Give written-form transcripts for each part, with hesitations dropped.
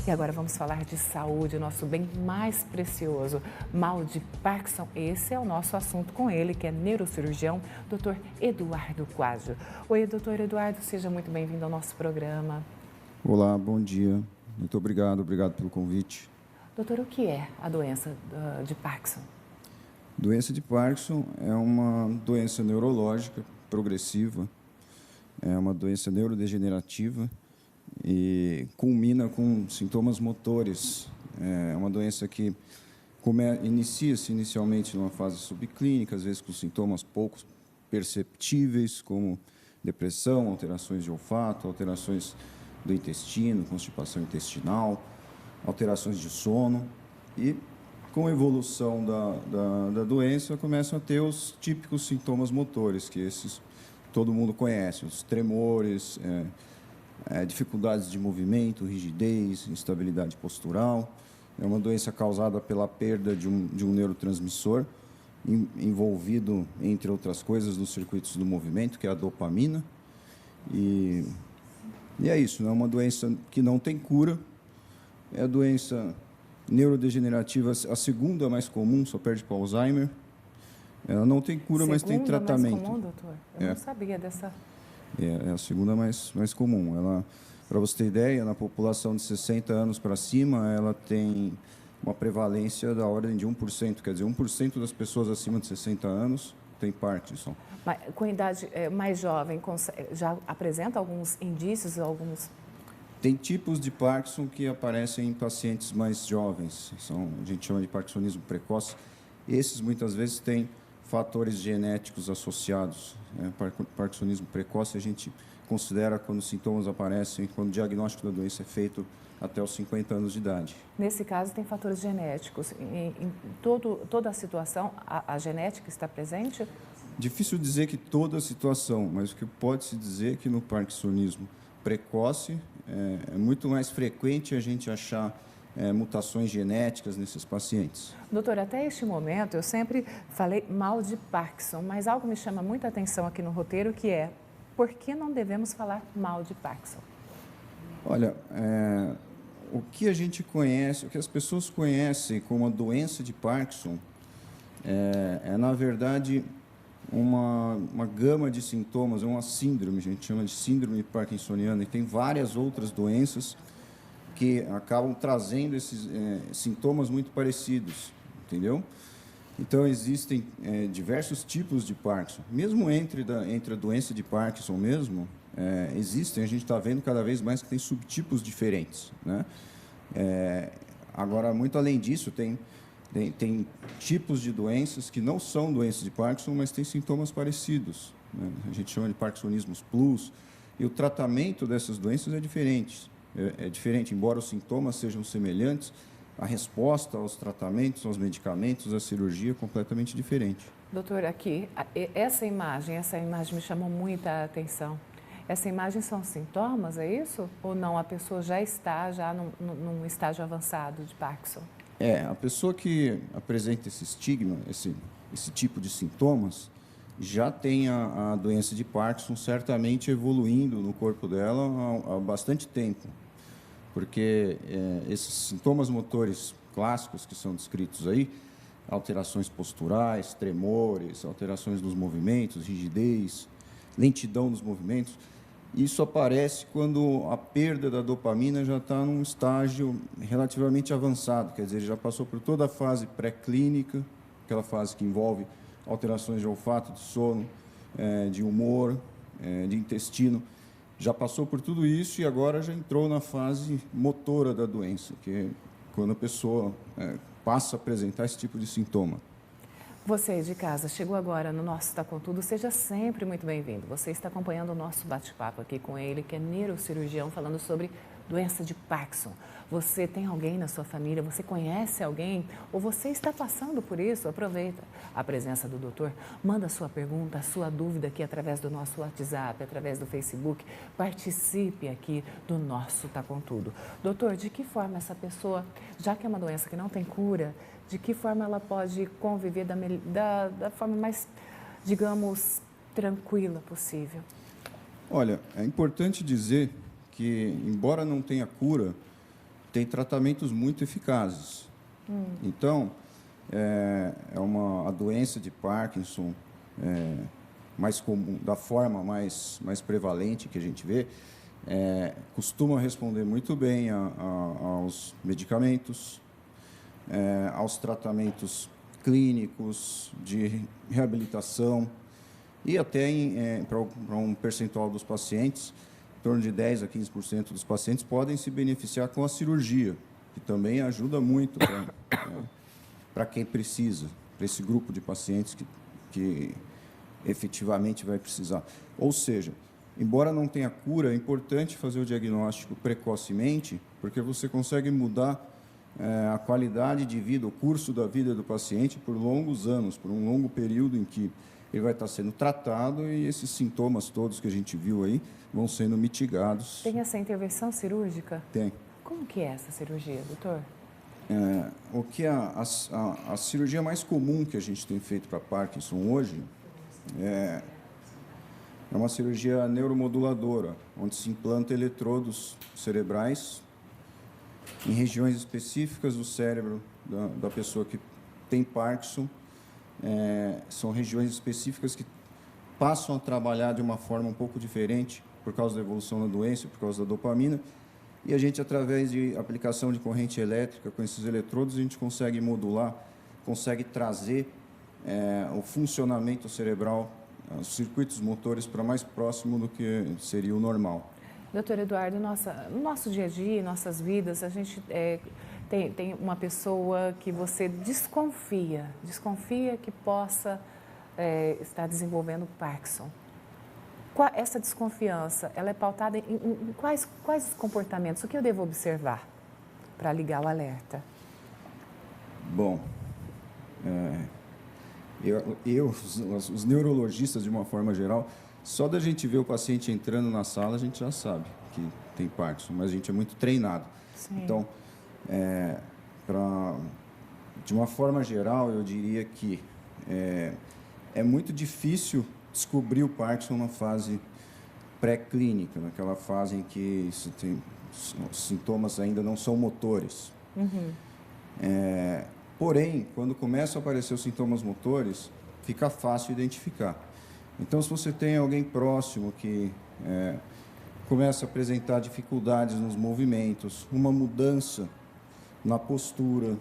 E agora vamos falar de saúde, nosso bem mais precioso, mal de Parkinson. Esse é o nosso assunto com ele, que é neurocirurgião, Dr. Eduardo Quadrio. Oi, doutor Eduardo, seja muito bem-vindo ao nosso programa. Olá, bom dia. Muito obrigado pelo convite. Doutor, o que é a doença de Parkinson? Doença de Parkinson é uma doença neurológica progressiva, é uma doença neurodegenerativa e culmina com sintomas motores. É uma doença que inicia-se inicialmente numa fase subclínica, às vezes com sintomas pouco perceptíveis, como depressão, alterações de olfato, alterações do intestino, constipação intestinal, alterações de sono. E, com a evolução da doença, começam a ter os típicos sintomas motores, que esses todo mundo conhece, os tremores, dificuldades de movimento, rigidez, instabilidade postural. É uma doença causada pela perda de um neurotransmissor envolvido, entre outras coisas, nos circuitos do movimento, que é a dopamina. E é isso, é uma doença que não tem cura, é a doença neurodegenerativa, a segunda mais comum, só perde para o Alzheimer. Ela não tem cura, mas tem tratamento. Mais comum, doutor? Eu não sabia dessa. É a segunda mais comum. Ela, para você ter ideia, na população de 60 anos para cima, ela tem uma prevalência da ordem de 1%, quer dizer, 1% das pessoas acima de 60 anos tem Parkinson. Mas, com idade mais jovem, já apresenta alguns indícios, Tem tipos de Parkinson que aparecem em pacientes mais jovens, a gente chama de parkinsonismo precoce. Esses, muitas vezes, têm fatores genéticos associados. Parkinsonismo precoce a gente considera quando os sintomas aparecem, quando o diagnóstico da doença é feito até os 50 anos de idade. Nesse caso, tem fatores genéticos. Em toda a situação, a genética está presente? Difícil dizer que toda a situação, mas o que pode-se dizer é que no parkinsonismo precoce é muito mais frequente a gente achar mutações genéticas nesses pacientes. Doutor, até este momento eu sempre falei mal de Parkinson, mas algo me chama muita atenção aqui no roteiro, que é por que não devemos falar mal de Parkinson? Olha, o que a gente conhece, o que as pessoas conhecem como a doença de Parkinson na verdade, uma gama de sintomas, é uma síndrome, a gente chama de síndrome parkinsoniana, e tem várias outras doenças que acabam trazendo esses sintomas muito parecidos, entendeu? Então, existem diversos tipos de Parkinson. Mesmo entre a doença de Parkinson mesmo, existem, a gente está vendo cada vez mais que tem subtipos diferentes, né? Agora, muito além disso, tem tipos de doenças que não são doenças de Parkinson, mas têm sintomas parecidos, né? A gente chama de Parkinsonismos plus, e o tratamento dessas doenças é diferente. Embora os sintomas sejam semelhantes, a resposta aos tratamentos, aos medicamentos, à cirurgia é completamente diferente. Doutor, aqui, essa imagem me chamou muita atenção. Essa imagem são sintomas, é isso? Ou não, a pessoa já está num estágio avançado de Parkinson? A pessoa que apresenta esse estigma, esse tipo de sintomas, já tem a doença de Parkinson certamente evoluindo no corpo dela há bastante tempo, porque esses sintomas motores clássicos que são descritos aí, alterações posturais, tremores, alterações dos movimentos, rigidez, lentidão dos movimentos, isso aparece quando a perda da dopamina já está num estágio relativamente avançado, quer dizer, já passou por toda a fase pré-clínica, aquela fase que envolve alterações de olfato, de sono, de humor, de intestino. Já passou por tudo isso e agora já entrou na fase motora da doença, que é quando a pessoa passa a apresentar esse tipo de sintoma. Você de casa, chegou agora no nosso Tá Com Tudo, seja sempre muito bem-vindo. Você está acompanhando o nosso bate-papo aqui com ele, que é neurocirurgião, falando sobre doença de Parkinson. Você tem alguém na sua família, você conhece alguém ou você está passando por isso? Aproveita a presença do doutor, manda a sua pergunta, a sua dúvida aqui através do nosso WhatsApp, através do Facebook. Participe aqui do nosso Tá Com Tudo. Doutor, de que forma essa pessoa, já que é uma doença que não tem cura, de que forma ela pode conviver da forma mais, digamos, tranquila possível? Olha, é importante dizer que, embora não tenha cura, tem tratamentos muito eficazes. Então, a doença de Parkinson mais comum, da forma mais prevalente que a gente vê, costuma responder muito bem aos medicamentos, aos tratamentos clínicos de reabilitação e até para um percentual dos pacientes, em torno de 10 a 15% dos pacientes podem se beneficiar com a cirurgia, que também ajuda muito para quem precisa, para esse grupo de pacientes que efetivamente vai precisar. Ou seja, embora não tenha cura, é importante fazer o diagnóstico precocemente, porque você consegue mudar a qualidade de vida, o curso da vida do paciente por longos anos, por um longo período em que ele vai estar sendo tratado e esses sintomas todos que a gente viu aí vão sendo mitigados. Tem essa intervenção cirúrgica? Tem. Como que é essa cirurgia, doutor? A cirurgia mais comum que a gente tem feito para Parkinson hoje é uma cirurgia neuromoduladora, onde se implanta eletrodos cerebrais em regiões específicas do cérebro da pessoa que tem Parkinson. São regiões específicas que passam a trabalhar de uma forma um pouco diferente por causa da evolução da doença, por causa da dopamina. E a gente, através de aplicação de corrente elétrica com esses eletrodos, a gente consegue modular, consegue trazer o funcionamento cerebral, os circuitos motores para mais próximo do que seria o normal. Doutor Eduardo, no nosso dia a dia, em nossas vidas, a gente tem uma pessoa que você desconfia que possa estar desenvolvendo Parkinson. Essa desconfiança, ela é pautada em quais os comportamentos? O que eu devo observar para ligar o alerta? Bom, os neurologistas, de uma forma geral, só da gente ver o paciente entrando na sala, a gente já sabe que tem Parkinson, mas a gente é muito treinado. Sim. Então, de uma forma geral, eu diria que é muito difícil descobrir o Parkinson na fase pré-clínica, naquela fase em que os sintomas ainda não são motores. Uhum. Porém, quando começam a aparecer os sintomas motores, fica fácil identificar. Então, se você tem alguém próximo que começa a apresentar dificuldades nos movimentos, uma mudança na postura,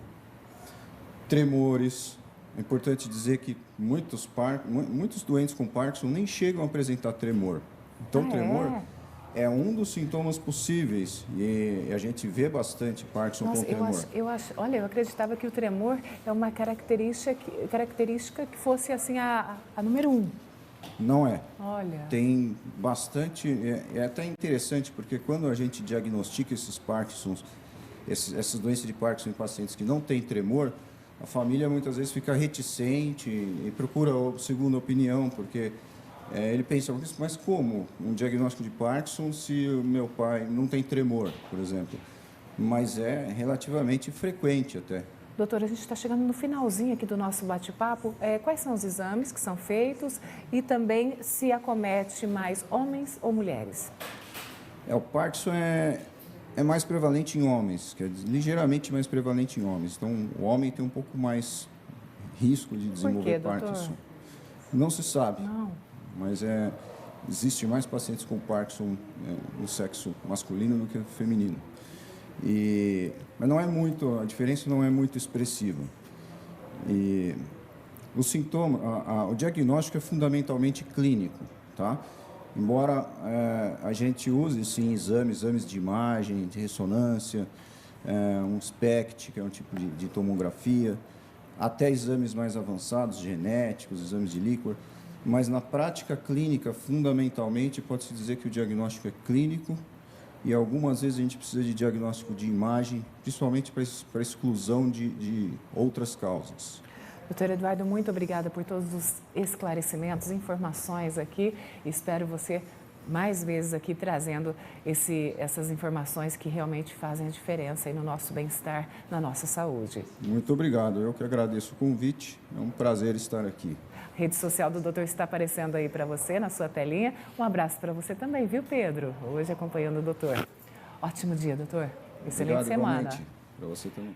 tremores. É importante dizer que muitos doentes com Parkinson nem chegam a apresentar tremor. Então, tremor é um dos sintomas possíveis e a gente vê bastante Parkinson com tremor. Eu acreditava que o tremor é uma característica que fosse assim a número 1. Não é. Olha. Tem bastante. É até interessante porque quando a gente diagnostica esses Parkinsons, essas doenças de Parkinson em pacientes que não têm tremor, a família muitas vezes fica reticente e procura segunda opinião, porque ele pensa, mas como um diagnóstico de Parkinson se o meu pai não tem tremor, por exemplo? Mas é relativamente frequente até. Doutora, a gente está chegando no finalzinho aqui do nosso bate-papo. Quais são os exames que são feitos e também se acomete mais homens ou mulheres? O Parkinson é mais prevalente em homens, ligeiramente mais prevalente em homens. Então, o homem tem um pouco mais risco de desenvolver Parkinson. Não se sabe. Não. Mas existe mais pacientes com Parkinson no sexo masculino do que no feminino. Mas não é muito, a diferença não é muito expressiva. E o sintoma, o diagnóstico é fundamentalmente clínico, tá? Embora a gente use, sim, exames de imagem, de ressonância, um SPECT, que é um tipo de tomografia, até exames mais avançados, genéticos, exames de líquor, mas na prática clínica, fundamentalmente, pode-se dizer que o diagnóstico é clínico e algumas vezes a gente precisa de diagnóstico de imagem, principalmente para exclusão de outras causas. Doutor Eduardo, muito obrigada por todos os esclarecimentos, informações aqui. Espero você mais vezes aqui trazendo essas informações que realmente fazem a diferença aí no nosso bem-estar, na nossa saúde. Muito obrigado. Eu que agradeço o convite. É um prazer estar aqui. A rede social do doutor está aparecendo aí para você, na sua telinha. Um abraço para você também, viu, Pedro? Hoje acompanhando o doutor. Ótimo dia, doutor. Excelente semana. Para você também.